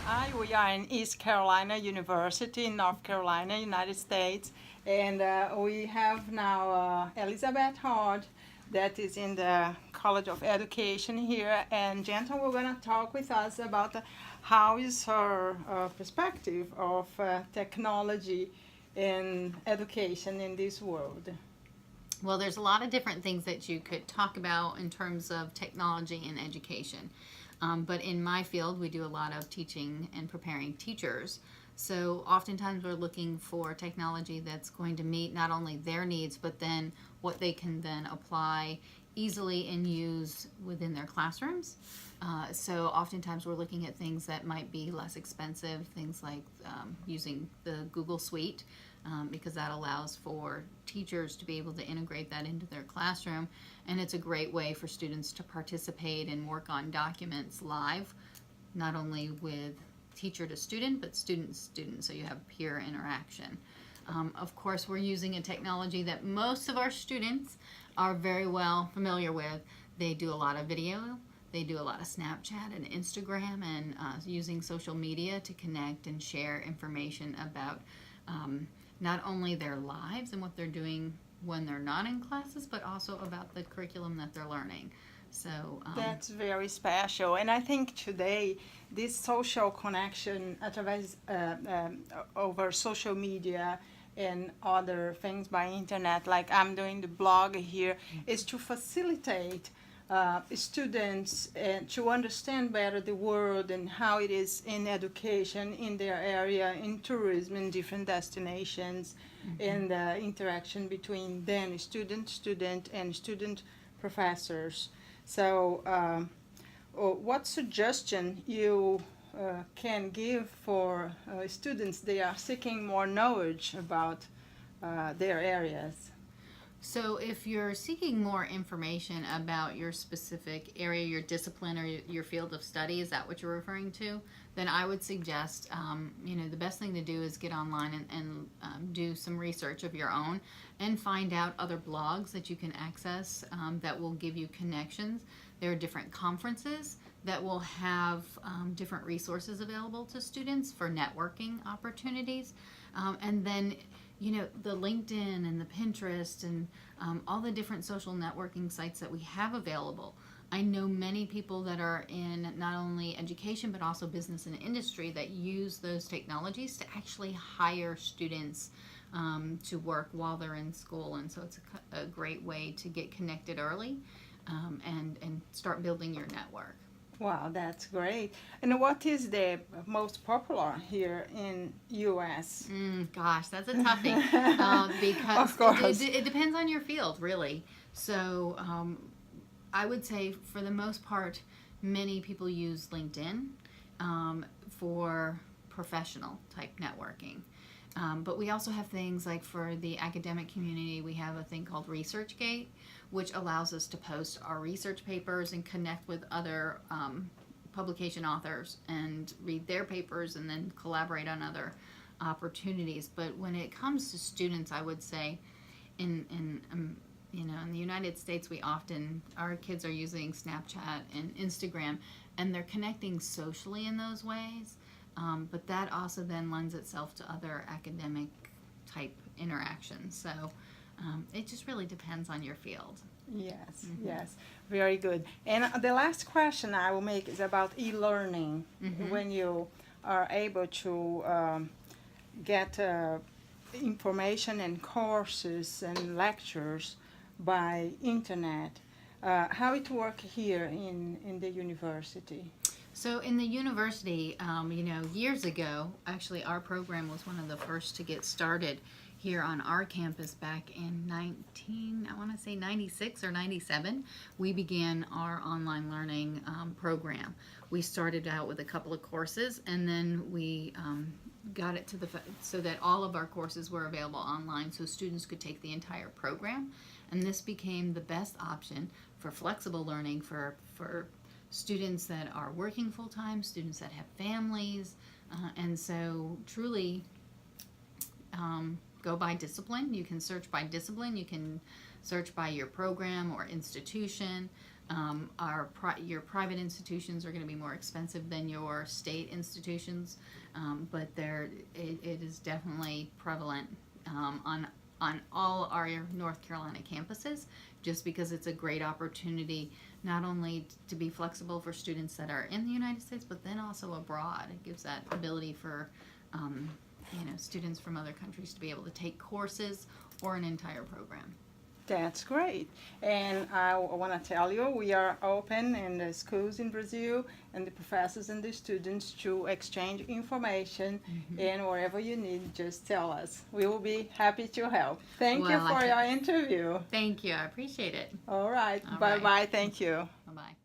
Hi, we are in East Carolina University in North Carolina, United States, and we have now Elizabeth Hodge that is in the College of Education here, and Jenton we're going to talk with us about how is her perspective of technology in education in this world. Well, there's a lot of different things that you could talk about in terms of technology in education. But in my field, we do a lot of teaching and preparing teachers. So oftentimes we're looking for technology that's going to meet not only their needs, but then what they can then apply easily and use within their classrooms. So oftentimes we're looking at things that might be less expensive, things like using the Google Suite, because that allows for teachers to be able to integrate that into their classroom. And it's a great way for students to participate and work on documents live, not only with teacher to student, but student to student, so you have peer interaction. Of course, we're using a technology that most of our students are very well familiar with. They do a lot of video, they do a lot of Snapchat and Instagram, and using social media to connect and share information about not only their lives and what they're doing when they're not in classes, but also about the curriculum that they're learning. So That's very special, and I think today this social connection over social media and other things by internet, like I'm doing the blog here, is to facilitate students to understand better the world and how it is in education in their area, in tourism, in different destinations, and the interaction between then student, and student professors. So, what suggestion you can give for students they are seeking more knowledge about their areas? So if you're seeking more information about your specific area, your discipline, or your field of study, is that what you're referring to? Then I would suggest, the best thing to do is get online and do some research of your own and find out other blogs that you can access that will give you connections. There are different conferences that will have different resources available to students for networking opportunities. And then the LinkedIn and the Pinterest and all the different social networking sites that we have available. I know many people that are in not only education but also business and industry that use those technologies to actually hire students to work while they're in school, and so it's a great way to get connected early and start building your network. Wow, that's great. And what is the most popular here in U.S.? Gosh, that's a toughie because Of course. it depends on your field, really. So I would say for the most part, many people use LinkedIn for professional type networking. But we also have things like for the academic community, we have a thing called ResearchGate, which allows us to post our research papers and connect with other publication authors and read their papers and then collaborate on other opportunities. But when it comes to students, I would say in the United States, our kids are using Snapchat and Instagram, and they're connecting socially in those ways. But that also then lends itself to other academic type interactions. So it just really depends on your field. Yes, yes, very good. And the last question I will make is about e-learning. When you are able to get information and courses and lectures by internet, how it work here in the university? So in the university, years ago, actually our program was one of the first to get started here on our campus back in 96 or 97. We began our online learning program. We started out with a couple of courses, and then we got it so that all of our courses were available online so students could take the entire program. And this became the best option for flexible learning for students that are working full-time, students that have families, and so truly go by discipline. You can search by discipline, you can search by your program or institution, Your private institutions are going to be more expensive than your state institutions, but it is definitely prevalent on all our North Carolina campuses, just because it's a great opportunity not only to be flexible for students that are in the United States, but then also abroad. It gives that ability for students from other countries to be able to take courses or an entire program. That's great. And I want to tell you, we are open in the schools in Brazil and the professors and the students to exchange information. And wherever you need, just tell us. We will be happy to help. Thank you for your interview. Thank you. I appreciate it. All right. All Bye-bye. right. Thank you. Bye-bye.